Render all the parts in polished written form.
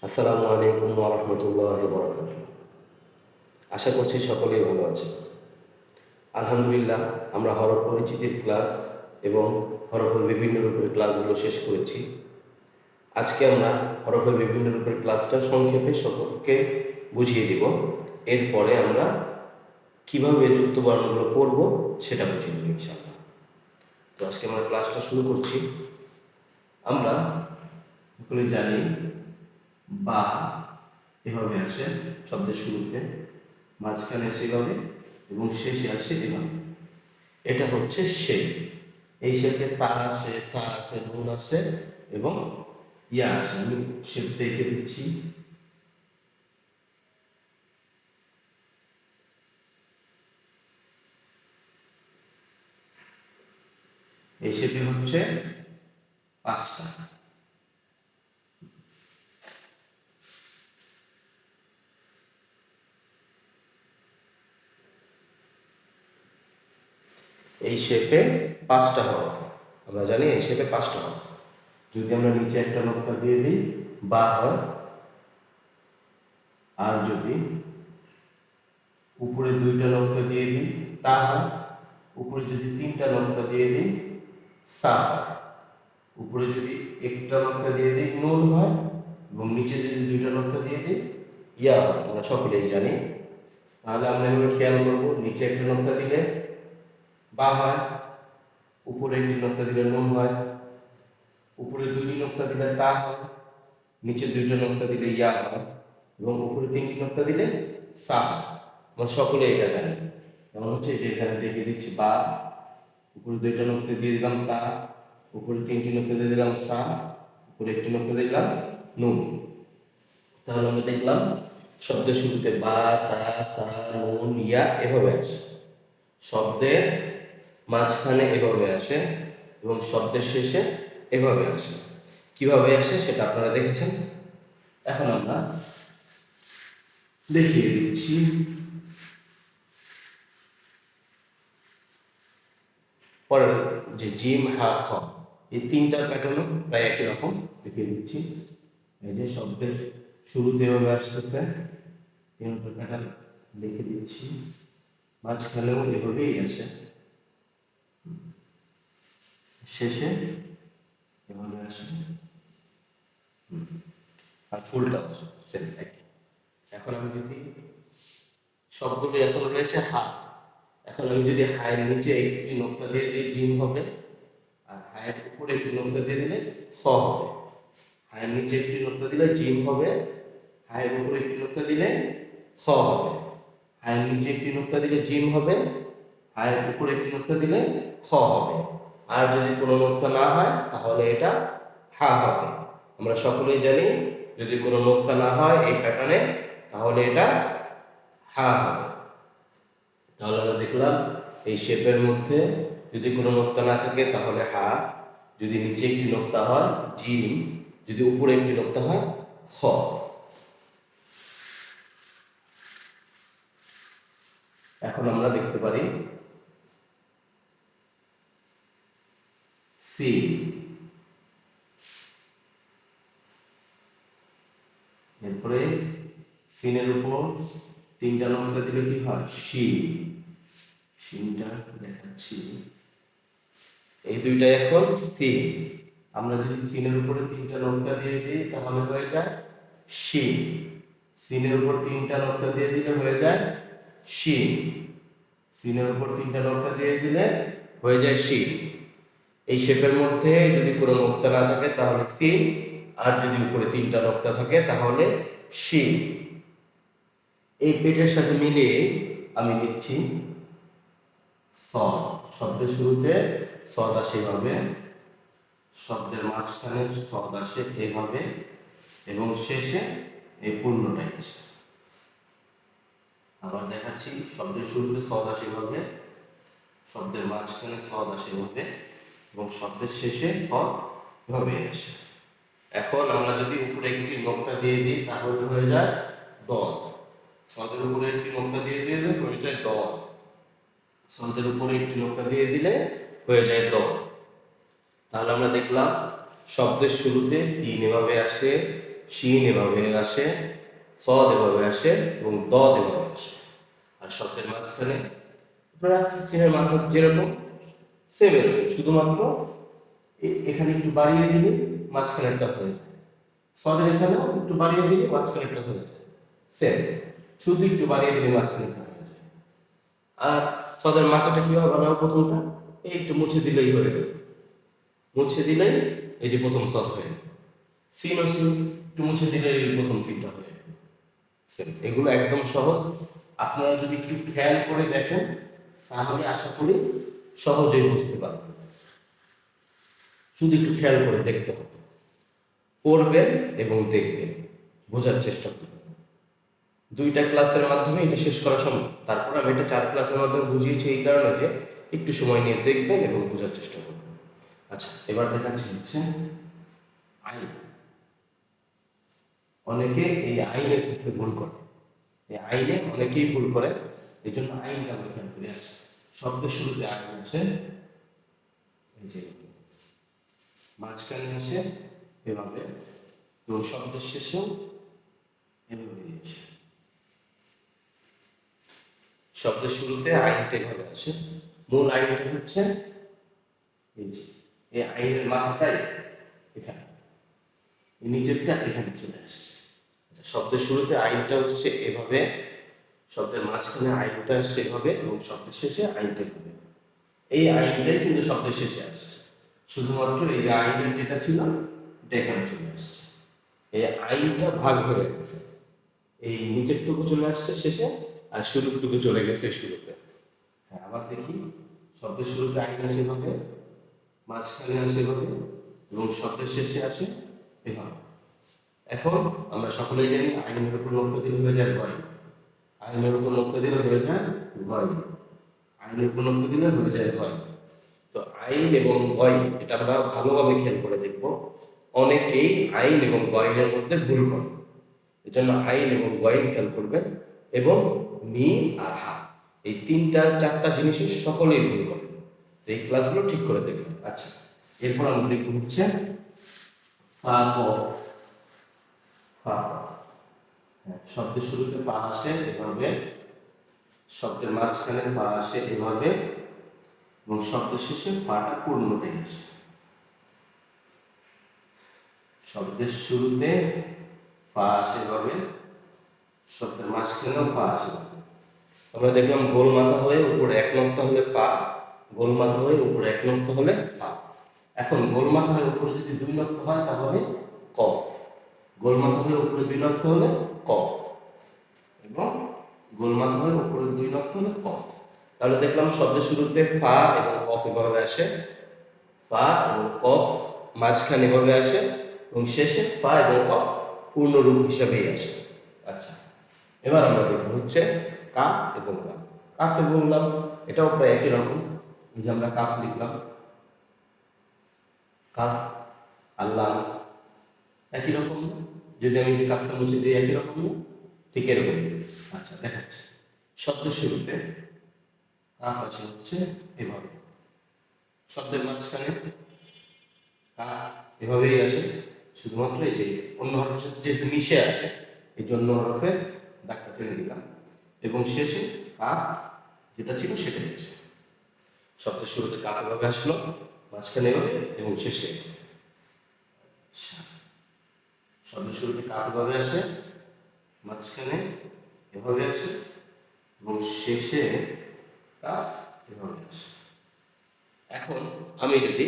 আসসালামু আলাইকুম ওয়া রাহমাতুল্লাহি ওয়া বারাকাতুহু। আশা করছি সকলেই ভালো আছেন। আলহামদুলিল্লাহ, আমরা হরফ পরিচিতির ক্লাস এবং হরফের বিভিন্ন রূপের ক্লাসগুলো শেষ করেছি। আজকে আমরা হরফের বিভিন্ন রূপের ক্লাসটা সংক্ষেপে সকলকে বুঝিয়ে দিব। এরপরে আমরা কিভাবে যুক্ত বর্ণগুলো পড়ব সেটা বুঝিয়ে দেব ইনশাআল্লাহ। তো আজকে আমরা ক্লাসটা শুরু করছি। আমরা সকলেই জানি বা এভাবে আসে শব্দের শুরুতে, মাঝখানে আসে এভাবে এবং শেষে আসে এভাবে। এটা হচ্ছে শেপ। এই শেপে তা আসে, সা আসে, নুন আসে এবং ইয়া আসে। আমি শেপটা এঁকে দিচ্ছি। এই শেপে হচ্ছে পাঁচটা। এই শেপে পাঁচটা হরফ। আমরা জানি এই শেপে পাঁচটা হরফ। যদি আমরা নিচে একটা নোক্তা দিয়ে দিই বা হয়, আর যদি উপরে দুইটা নোক্তা দিয়ে দিই তা হয়, উপরে যদি তিনটা নোক্তা দিয়ে দিই সা হয়, উপরে যদি একটা নোক্তা দিয়ে দিই নুন হয় এবং নিচে যদি দুইটা নোক্তা দিয়ে দিই ইয়া হয়। আমরা সকলেই জানি। তাহলে আমরা এগুলো খেয়াল করবো। নিচে একটা নোক্তা দিলে বা হয়, উপরে একটি নোক্তা দিলে নুন হয়, উপরে দুইটি নোক্তা দিলে তা হয়, নিচে দুইটা নোক্তা দিলে ইয়া হয় এবং উপরে তিনটি নোক্তা দিলে সা হয়। আমরা সকলে এটা জানি। যেমন হচ্ছে যে এখানে দেখিয়ে দিচ্ছি বা, উপরে দুইটা নোক্তা দিয়ে দিলাম তা, উপরে তিনটি নোক্তা দিয়ে দিলাম সা, উপরে একটি নোক্তা দিলাম নুন। তাহলে আমরা দেখলাম শব্দের শুরুতে বা, তা, সা, নুন, ইয়া এভাবে আসে, শব্দের মাঝখানে এভাবে আসে এবং শব্দের শেষে এভাবে আসে। কিভাবে আসে সেটা আপনারা দেখেছেন। এখন আমরা দেখিয়ে দিচ্ছি। পরের যে জিম, হা, খ, এই তিনটার প্যাটার্নও প্রায় একই রকম। দেখিয়ে দিচ্ছি। এই যে শব্দের শুরুতে এভাবে আসতেছে, তিনটার প্যাটার্ন লিখে দিচ্ছি। মাঝখানেও এভাবেই আসে, শেষে এভাবে আসে, আর ফুলটা সেম একই। এখন আমি যদি সবগুলো এখন রয়েছে হা, এখন আমি যদি হায়ের নিচে একটি নোক্তা দিয়ে দিই জিম হবে, আর হায়ের উপরে একটি নোক্তা দিয়ে দিলে খ হবে। হায়ের নিচে একটি নোক্তা দিলে জিম হবে, হায়ের উপরে একটি নোক্তা দিলে খ হবে। হায়ের নিচে একটি নোক্তা দিলে জিম হবে, হায়ের উপরে একটি নোক্তা দিলে খ হবে। আর যদি কোনো নোক্তা না হয় তাহলে এটা হা হবে। আমরা সকলেই জানি যদি কোনো নোক্তা না হয় এই প্যাটার্নে তাহলে এটা হা হবে। তাহলে আমরা দেখলাম এই শেপের মধ্যে যদি কোনো নোক্তা না থাকে তাহলে হা, যদি নিচে একটি নোক্তা হয় জিম, যদি উপরে একটি নোক্তা হয় খ। এখন আমরা দেখতে পারি সি। এরপরে সিনের উপর তিনটা নোক্তা দিলে কি হয় শি। সিনটা দেখাচ্ছি, এই দুইটা এখন সি। আমরা যদি সিনের উপরে তিনটা নোক্তা দিয়ে দিই তাহলে হয়ে যায় শি। সিনের উপর তিনটা নোক্তা দিয়ে দিলে হয়ে যায় শি। সিনের উপর তিনটা নোক্তা দিয়ে দিলে হয়ে যায় শি। এই শেপের মধ্যে যদি কোনো নোক্তা না থাকে তাহলে সি, আর যদি উপরে তিনটা নোক্তা থাকে তাহলে শি। এই পেটের সাথে মিলিয়ে আমি লিখছি স। শব্দের শুরুতে সদ আসে এভাবে, শব্দের মাঝখানে সদ আসে এভাবে এবং শেষে এই পূর্ণটাই আসে। আবার দেখাচ্ছি, শব্দের শুরুতে সদ আসে এভাবে, শব্দের মাঝখানে সদ আসে এভাবে এবং শব্দের শেষে সদ এভাবে আসে। এখন আমরা যদি উপরে একটি নোক্তা দিয়ে দিই তাহলে হয়ে যায় দল। সদের উপরে একটি নোক্তা দিয়ে দিলে হয়ে যায় দল। সদের উপরে একটি নোক্তা দিয়ে দিলে হয়ে যায় দ। তাহলে আমরা দেখলাম শব্দের শুরুতে সিন এভাবে আসে, শিন এভাবে আসে, সদ এভাবে আসে এবং দদ এভাবে আসে। আর শব্দের মাঝখানে আপনারা সিনের মাথা যেরকম সেম এরকম, শুধুমাত্র এখানে একটু বাড়িয়ে দিলে মাঝখানে একটা হয়ে যায়, সদের এখানেও একটু বাড়িয়ে দিলে মাঝখানে একটা হয়ে যায়, সেম, শুধু একটু বাড়িয়ে দিলে মাঝখানে একটা হয়ে যায়। আর সদের মাথাটা কিভাবে বানাবো? প্রথমটা এই একটু মুছে দিলেই হয়ে গেল, মুছে দিলেই এই যে প্রথম সদ হয়ে গেল। সিন ও সিন একটু মুছে দিলেই প্রথম সিনটা হয়ে গেল। সেম, এগুলো একদম সহজ। আপনারা যদি একটু খেয়াল করে দেখেন তাহলে আশা করি সহজেই বুঝতে পারবেন। শুধু একটু খেয়াল করে দেখতে হবে, পড়বেন এবং দেখবেন, বোঝার চেষ্টা করবেন। 2টা ক্লাসের মাধ্যমে এটা শেষ করা সম্ভব। তারপর আমি এটা 4 ক্লাসের মাধ্যমে বুঝিয়েছি এই কারণে যে একটু সময় নিয়ে দেখবেন এবং বোঝার চেষ্টা করবেন। আচ্ছা, এবার দেখাচ্ছি হচ্ছে আইন। অনেকে এই আইনের ক্ষেত্রে ভুল করে, এই আইনে অনেকেই ভুল করে, এই জন্য আইনটা আমরা খেয়াল করে আছি। শব্দের শুরুতে আইন আছে, এই যে মাঝখানে আসে এভাবে এবং শব্দের শেষেও এভাবে আছে। শব্দের শুরুতে আইনটা এভাবে আসে, মূল আইনটা হচ্ছে এই যে এই আইনের মাথাটাই এখানে, এই নিচেরটা এখানে চলে আসছে। আচ্ছা, শব্দের শুরুতে আইনটা হচ্ছে এভাবে, শব্দের মাঝখানে আইনটা আসছে এভাবে এবং শব্দের শেষে আইনটা এভাবে। এই আইনটাই কিন্তু শব্দের শেষে আসছে, শুধুমাত্র এই যে আইনের যেটা ছিল এটা এখানে চলে আসছে। এই আইনটা ভাগ হয়ে গেছে, এই নিচেরটুকু চলে আসছে শেষে আর শুরুটুকু চলে গেছে শুরুতে। হ্যাঁ, আবার দেখি, শব্দের শুরুতে আইন আসে এভাবে, মাঝখানে আসে এভাবে এবং শব্দের শেষে আসে এভাবে। এখন আমরা সকলেই জানি আইনের উপর লক্ষ্য দিলে হয়ে যায় গয়, আইনের উপর লক্ষ্য দিলে হয়ে যায় গয়, আইনের উপর লক্ষ্য দিলে হয়ে যায় গয়। তো আইন এবং গয় এটা আমরা ভালোভাবে খেয়াল করে দেখব। অনেকেই আইন এবং গয়নের মধ্যে ভুল করে, এই জন্য আইন এবং গয়ন খেয়াল করবেন এবং মিম আর হা এই 3-4টা জিনিসের সকলেই ভুল করে, এই ক্লাসগুলো ঠিক করে দেখবেন। আচ্ছা, এরপর আমরা দেখব হচ্ছে ফা কফ। ফা কফ, হ্যাঁ, শব্দের শুরুতে ফা আসে এভাবে, শব্দের মাঝখানে ফা আসে এভাবে এবং শব্দের শেষে ফাটা পূর্ণটাই আসে। শব্দের শুরুতে ফা আসে এভাবে, শব্দের মাঝখানেও ফা আসে। আমরা দেখলাম গোল মাথা হয়ে উপরে 1 নক্তা হলে ফা, গোল মাথা হয়ে উপরে 1 নক্তা হলে ফা। এখন গোল মাথা হয়ে উপরে যদি 2 নক্তা হয় তাহলে কফ, গোল মাথা হয়ে উপরে 2 নক্তা হলে কফ এবং গোল মাথা হয়ে উপরে 2 নক্তা হলে কফ। তাহলে দেখলাম শব্দের শুরুতে ফা এবং কফ এভাবে আসে, ফা এবং কফ মাঝখানে এভাবে আসে এবং শেষে ফা এবং কফ পূর্ণ রূপ হিসাবেই আসে। আচ্ছা, এবার আমরা দেখব হচ্ছে কাফ এবং লাম। কাফ এবং লাম এটাও প্রায় একই রকম, যে আমরা কাফ লিখলাম, কাফ আর লাম একই রকম, যদি আমি যে কাফটা মুছে দিই একই রকম, ঠিক এরকম। আচ্ছা, দেখাচ্ছি। শব্দের শুরুতে কাফ আছে হচ্ছে এভাবে, শব্দের মাঝখানে কাফ এভাবেই আসে, শুধুমাত্র এই যে অন্য হরফের সাথে যেহেতু মিশে আসে এই জন্য হরফে দাগটা টেনে দিলাম এবং শেষে কাফ যেটা ছিল সেটাই আসে। শব্দের শুরুতে কাফ এভাবে আসলো, মাঝখানে এভাবে এবং শেষে। শব্দের শুরুতে কাফ এভাবে আসে, মাঝখানে এভাবে আসে এবং শেষে কাফ এভাবে আসে। এখন আমি যদি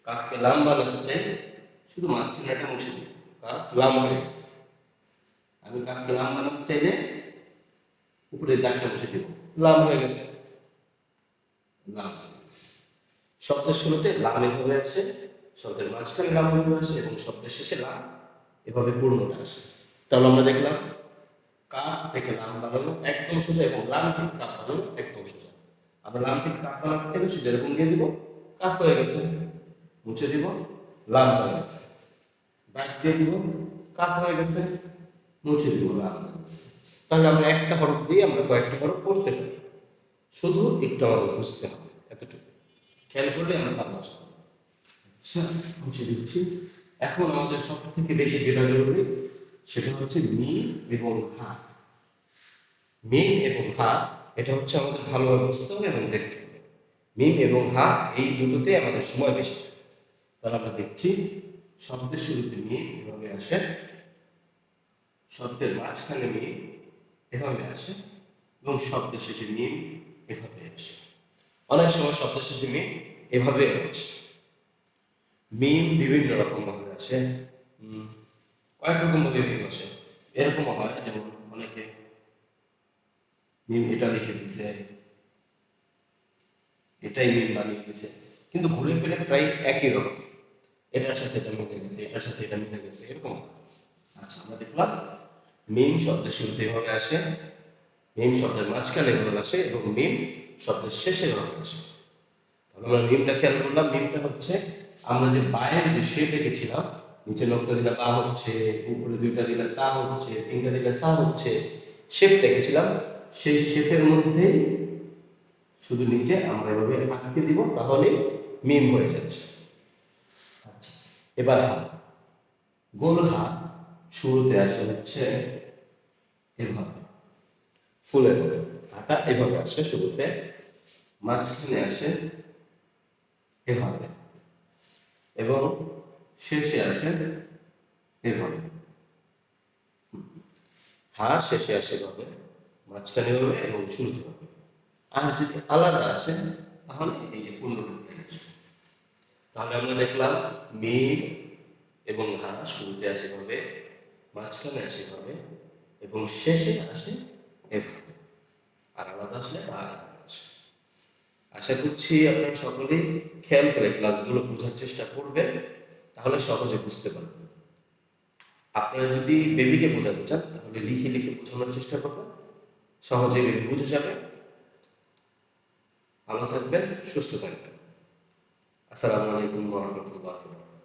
কাফকে লাম বানাতে চাই, শুধু মাঝখানে একটা মুছে দিই, কাফ লাম হয়ে গেছে। আমি কাফকে লাম বানাতে চাইলে উপরে দাগটা মুছে দিব, লাম হয়ে গেছে, লাম হয়ে গেছে। শব্দের শুরুতে লাম এভাবে আসে, শব্দের মাঝখানে লাম এভাবে আসে এবং শব্দের শেষে লাম এভাবে পূর্ণটা আসে। তাহলে আমরা দেখলাম কাফ থেকে লাম বানানো একদম সোজা এবং লাম থেকে কাফ বানানো একদম সোজা। আমরা লাম থেকে কাফ বানাতে চাইলে শুধু এরকম দিয়ে দিব, কাফ হয়ে গেছে, মুছে দিব, লাম হয়ে গেছে, দাগ দিয়ে দিব, কাফ হয়ে গেছে, মুছে দিব, লাম হয়ে গেছে। তাহলে আমরা একটা হরফ দিয়ে আমরা কয়েকটা হরফ পড়তে পারি, শুধু একটু আমাদের বুঝতে হবে, এতটুকু খেয়াল করলে আমরা পারবো। আচ্ছা, মুছে দিচ্ছি। এখন আমাদের সব থেকে বেশি যেটা জরুরি সেটা হচ্ছে মিম এবং হা। মিম এবং হা এটা হচ্ছে আমাদের ভালোভাবে বুঝতে হবে এবং দেখতে হবে। মিম এবং হা এই দুটোতে আমাদের সময় বেশি লাগে। তাহলে আমরা দেখছি শব্দের শুরুতে মিম এভাবে আসে, শব্দের মাঝখানে মিম এভাবে আসে এবং শব্দের শেষে মিম এভাবে আসে। অনেক সময় শব্দের শেষে মিম এভাবে আসে। মিম বিভিন্ন রকম ভাবে আসে, কয়েক রকম ভাবে মিম আসে। এরকম হয় যেমন অনেকে মিম এটা লিখে দিছে, এটাই মিম বানিয়ে দিছে, কিন্তু ঘুরে ফিরে প্রায় একই রকম। এটার সাথে এটা মিলে গেছে, এটার সাথে এটা মিলে গেছে, এরকম। আচ্ছা, আমরা দেখলাম মিম শব্দের শুরুতে এভাবে আসে, মিম শব্দের মাঝখানে এভাবে আসে এবং মিম শব্দের শেষে এভাবে আসে। তাহলে আমরা মিমটা খেয়াল করলাম, মিমটা হচ্ছে আমরা যে বায়ের যে শেপ এঁকেছিলাম, নিচে নোক্তা দিলে বা হচ্ছে, উপরে দুইটা দিলে তা হচ্ছে, তিনটা দিলে সা হচ্ছে, শেপটা এঁকেছিলাম, সেই শেপের মধ্যে শুধু নিচে আমরা এভাবে আটকে দিব, তাহলে মিম হয়ে যাচ্ছে। আচ্ছা, এবার হা। গোল হা শুরুতে আসে হচ্ছে এভাবে, ফুলের মতো। হাটা এভাবে আসে শুরুতে, মাঝখানে আসে এভাবে এবং শেষে আসে এভাবে। হা শেষে আসে এভাবে, মাঝখানে এভাবে এবং শুরুতে হবে। আর যদি আলাদা আসে তাহলে এই যে পূর্ণরূপে আসবে। তাহলে আমরা দেখলাম মিম এবং হা শুরুতে আসে এভাবে, মাঝখানে আসে এভাবে এবং শেষে আসে এভাবে। আর আলাদা আসলে আলাদা আসে। আশা করছি আপনারা সকলেই খেয়াল করে ক্লাসগুলো বোঝার চেষ্টা করবেন, তাহলে সহজে বুঝতে পারবেন। আপনারা যদি বেবিকে বোঝাতে চান তাহলে লিখে লিখে বোঝানোর চেষ্টা করবেন, সহজে বেবি বুঝে যাবে। ভালো থাকবেন, সুস্থ থাকবেন। আসসালামু আলাইকুম ওয়া রাহমাতুল্লাহি ওয়া বারাকাতুহু।